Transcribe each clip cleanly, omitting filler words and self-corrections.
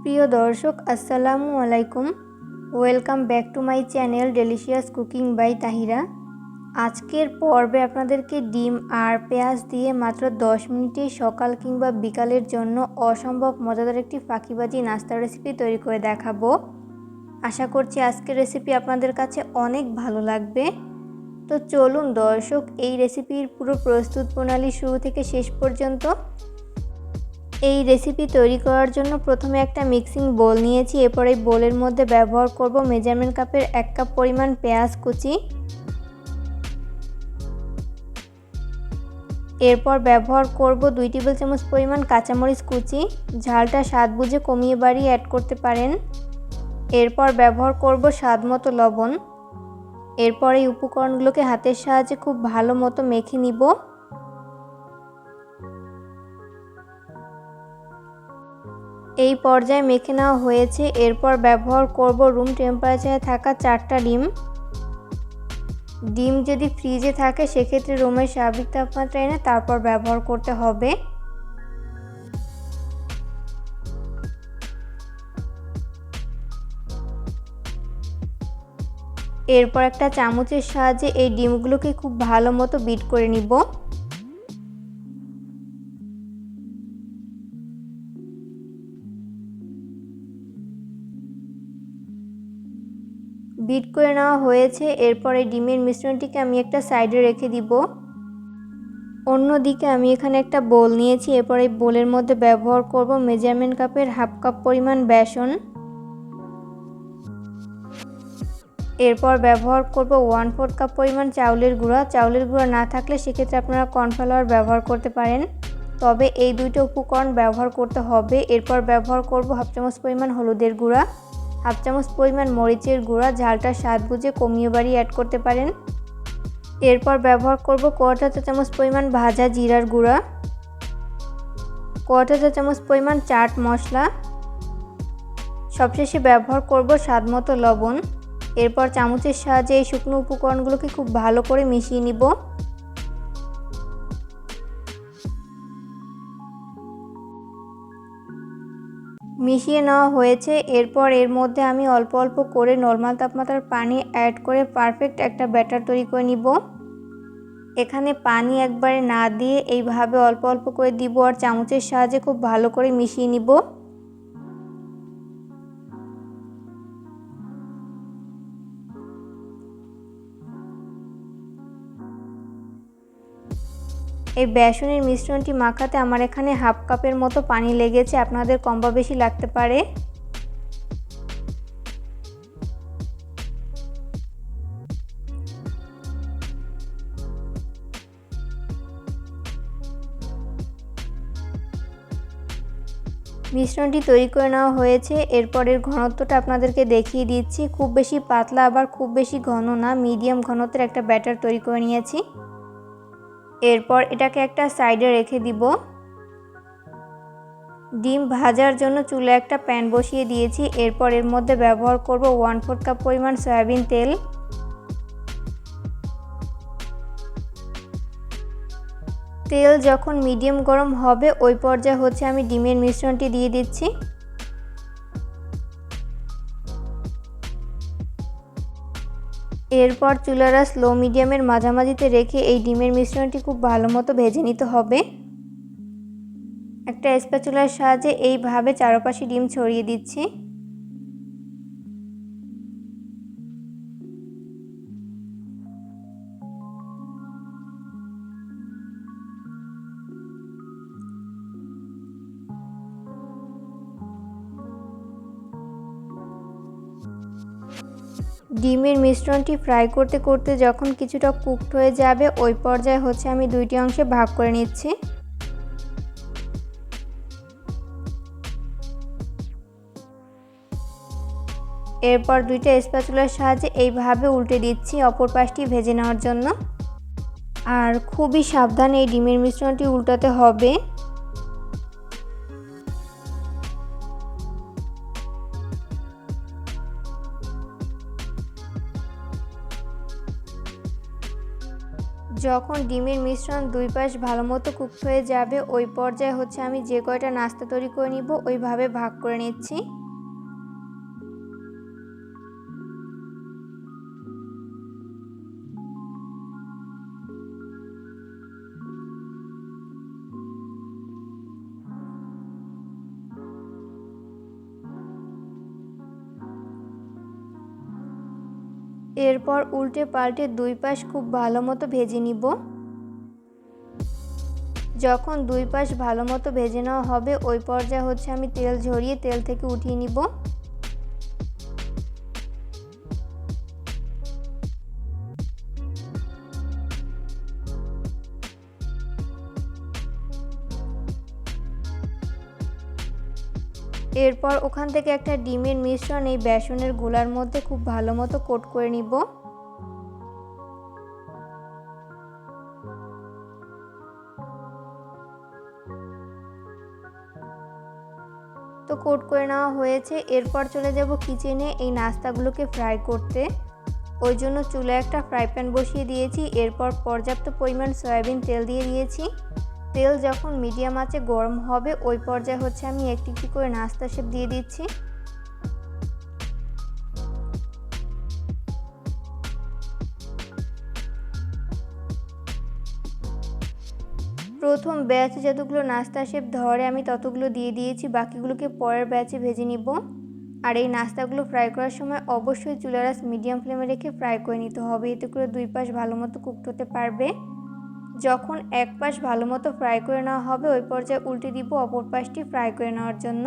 প্রিয় দর্শক আসসালামু আলাইকুম। Welcome back to my channel delicious cooking by Tahira. আজকের পর্বে আপনাদেরকে ডিম আর পেঁয়াজ দিয়ে মাত্র 10 মিনিটে সকাল কিংবা বিকালের জন্য অসম্ভব মজাদার একটি ফাঁকিবাজি নাস্তার রেসিপি তৈরি করে দেখাবো। আশা করছি আজকের রেসিপি আপনাদের কাছে অনেক ভালো লাগবে। তো চলুন দর্শক, এই রেসিপির পুরো প্রস্তুত প্রণালী শুরু থেকে শেষ পর্যন্ত। এই রেসিপি তৈরি করার জন্য প্রথমে একটা মিক্সিং বোল নিয়েছি। এরপর এই বোলের মধ্যে ব্যবহার করব মেজারমেন্ট কাপের 1 কাপ পরিমাণ পেঁয়াজ কুচি। এরপর ব্যবহার করব 2 টেবিল চামচ পরিমাণ কাঁচামরিচ কুচি। ঝালটা স্বাদ বুঝে কমিয়ে বাড়িয়ে অ্যাড করতে পারেন। এরপর ব্যবহার করব স্বাদ মতো লবণ। এরপর এই উপকরণগুলোকে হাতের সাহায্যে খুব ভালো মতো মেখে নিব। এই পর্যায়ে মেখে নেওয়া হয়েছে। এরপর ব্যবহার করব রুম টেম্পারেচারে থাকা 4টা ডিম। ডিম যদি ফ্রিজে থাকে সেক্ষেত্রে রুমের স্বাভাবিক তাপমাত্রা এনে তারপর ব্যবহার করতে হবে। এরপর একটা চামচের সাহায্যে এই ডিমগুলোকে খুব ভালো মতো বিট করে নিব। বিট করে নেওয়া হয়েছে। এরপর এই ডিমের মিশ্রণটিকে আমি একটা সাইডে রেখে দিব। অন্যদিকে আমি এখানে একটা বোল নিয়েছি। এরপর এই বোলের মধ্যে ব্যবহার করব মেজারমেন্ট কাপের 1/2 কাপ পরিমাণ বেসন। এরপর ব্যবহার করব 1/4 কাপ পরিমাণ চাউলের গুঁড়া। চাউলের গুঁড়া না থাকলে সেক্ষেত্রে আপনারা কর্নফ্লাওয়ার ব্যবহার করতে পারেন, তবে এই দুইটা উপকরণ ব্যবহার করতে হবে। এরপর ব্যবহার করব 1/2 চামচ পরিমাণ হলুদের গুঁড়া, 1/2 চামচ পরিমাণ মরিচের গুঁড়া। ঝালটা স্বাদ বুঝে কমিয়ে বাড়িয়ে অ্যাড করতে পারেন। এরপর ব্যবহার করব 1/4 চা চামচ পরিমাণ ভাজা জিরার গুঁড়া, 1/4 চা চামচ পরিমাণ চাট মশলা। সবশেষে ব্যবহার করব স্বাদ মতো লবণ। এরপর চামচের সাহায্যে এই শুকনো উপকরণগুলোকে খুব ভালো করে মিশিয়ে নিব। মিশিয়ে নেওয়া হয়েছে। এরপর এর মধ্যে আমি অল্প অল্প করে নরমাল তাপমাত্রার পানি অ্যাড করে পারফেক্ট একটা ব্যাটার তৈরি করে নিব। এখানে পানি একবারে না দিয়ে এইভাবে অল্প অল্প করে দিব আর চামচের সাহায্যে খুব ভালো করে মিশিয়ে নিব। এই বেসনের মিশ্রণটি মাখাতে আমার এখানে 1/2 কাপের মতো পানি লেগেছে, আপনাদের কম বা বেশি লাগতে পারে। মিশ্রণটি তৈরি করে নেওয়া হয়েছে। এরপরের ঘনত্বটা আপনাদেরকে দেখিয়ে দিচ্ছি। খুব বেশি পাতলা আবার খুব বেশি ঘন না, মিডিয়াম ঘনত্বের একটা ব্যাটার তৈরি করে নিয়েছি। এরপর এটাকে একটা সাইডে রেখে দিব। ডিম ভাজার জন্য চুলায় একটা প্যান বসিয়ে দিয়েছি। এরপর এর মধ্যে ব্যবহার করব 1/4 কাপ পরিমাণ সয়াবিন তেল। তেল যখন মিডিয়াম গরম হবে ওই পর্যায়ে আমি ডিমের মিশ্রণটি দিয়ে দিচ্ছি। এরপর চুলার স্লো মিডিয়ামের মাঝামাঝিতে রেখে এই ডিমের মিশ্রণটি খুব ভালো মতো ভেজে নিতে হবে। একটা স্প্যাচুলার সাহায্যে এইভাবে চারপাশে ডিম ছড়িয়ে দিচ্ছি। ডিমের মিশ্রণটি ফ্রাই করতে করতে যখন কিছুটা কুকড হয়ে যাবে ওই পর্যায়ে আমি দুইটি অংশে ভাগ করে নিচ্ছি। এরপর দুইটা স্প্যাচুলার সাহায্যে এইভাবে উল্টে দিচ্ছি অপর পাশটি ভেজে নেওয়ার জন্য। আর খুবই সাবধানে এই ডিমের মিশ্রণটি উল্টাতে হবে। যখন ডিমের মিশ্রণ দুই পাশ ভালো মতো কুকড হয়ে যাবে ওই পর্যায়ে আমি যে কয়টা নাস্তা তৈরি করে নিব ওইভাবে ভাগ করে নিচ্ছি। এরপর উল্টে পাল্টে দুই পাশ খুব ভালো মতো ভেজে নিব। যখন দুই পাশ ভালো মতো ভেজে নেওয়া হবে ওই পর্যায়ে আমি তেল ঝরিয়ে তেল থেকে উঠিয়ে নিব। এরপর ওখান থেকে একটা ডিমের মিশ্রণ এই বেসনের গোলার মধ্যে খুব ভালো মতো কোট করে নিব। তো কোট করে নেওয়া হয়েছে। এরপর চলে যাব কিচেনে এই নাস্তাগুলোকে ফ্রাই করতে। ওই জন্য চুলায় একটা ফ্রাই প্যান বসিয়ে দিয়েছি। এরপর পর্যাপ্ত পরিমাণ সয়াবিন তেল দিয়ে দিয়েছি। তেল যখন মিডিয়াম আঁচে গরম হবে ওই পর্যায়ে আমি একটি একটি করে নাস্তা শেপ দিয়ে দিচ্ছি। প্রথম ব্যাচে যতগুলো নাস্তা শেপ ধরে আমি ততগুলো দিয়ে দিয়েছি, বাকিগুলোকে পরের ব্যাচে ভেজে নিব। আর এই নাস্তাগুলো ফ্রাই করার সময় অবশ্যই চুলার আঁচ মিডিয়াম ফ্লেমে রেখে ফ্রাই করে নিতে হবে, এতে করে দুই পাশ ভালো মতো কুকড হতে পারবে। যখন এক পাশ ভালো মতো ফ্রাই করে নেওয়া হবে ওই পর্যায়ে উল্টে দিব অপর পাশটি ফ্রাই করে নেওয়ার জন্য।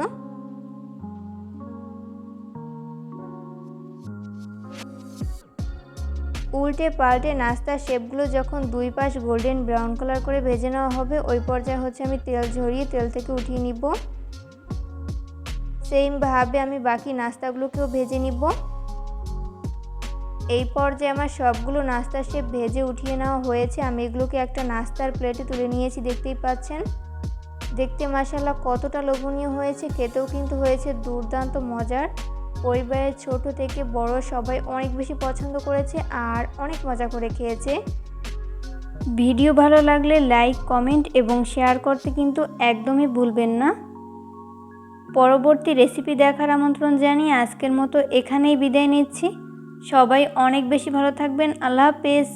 উল্টে পাল্টে নাস্তার শেপগুলো যখন দুই পাশ গোল্ডেন ব্রাউন কালার করে ভেজে নেওয়া হবে ওই পর্যায়ে আমি তেল ঝরিয়ে তেল থেকে উঠিয়ে নিব। সেমভাবে আমি বাকি নাস্তাগুলোকেও ভেজে নিব। এই পর্যায়ে আমার সবগুলো নাস্তার শেপ ভেজে উঠিয়ে নেওয়া হয়েছে। আমি এগুলোকে একটা নাস্তার প্লেটে তুলে নিয়েছি, দেখতেই পাচ্ছেন। দেখতে মাশাআল্লাহ কতটা লোভনীয় হয়েছে, খেতেও কিন্তু হয়েছে দুর্দান্ত মজার। পরিবারের ছোট থেকে বড় সবাই অনেক বেশি পছন্দ করেছে আর অনেক মজা করে খেয়েছে। ভিডিও ভালো লাগলে লাইক, কমেন্ট এবং শেয়ার করতে কিন্তু একদমই ভুলবেন না। পরবর্তী রেসিপি দেখার আমন্ত্রণ জানিয়ে আজকের মতো এখানেই বিদায় নিচ্ছি। সবাই অনেক বেশি ভালো থাকবেন। আল্লাহ হাফেজ।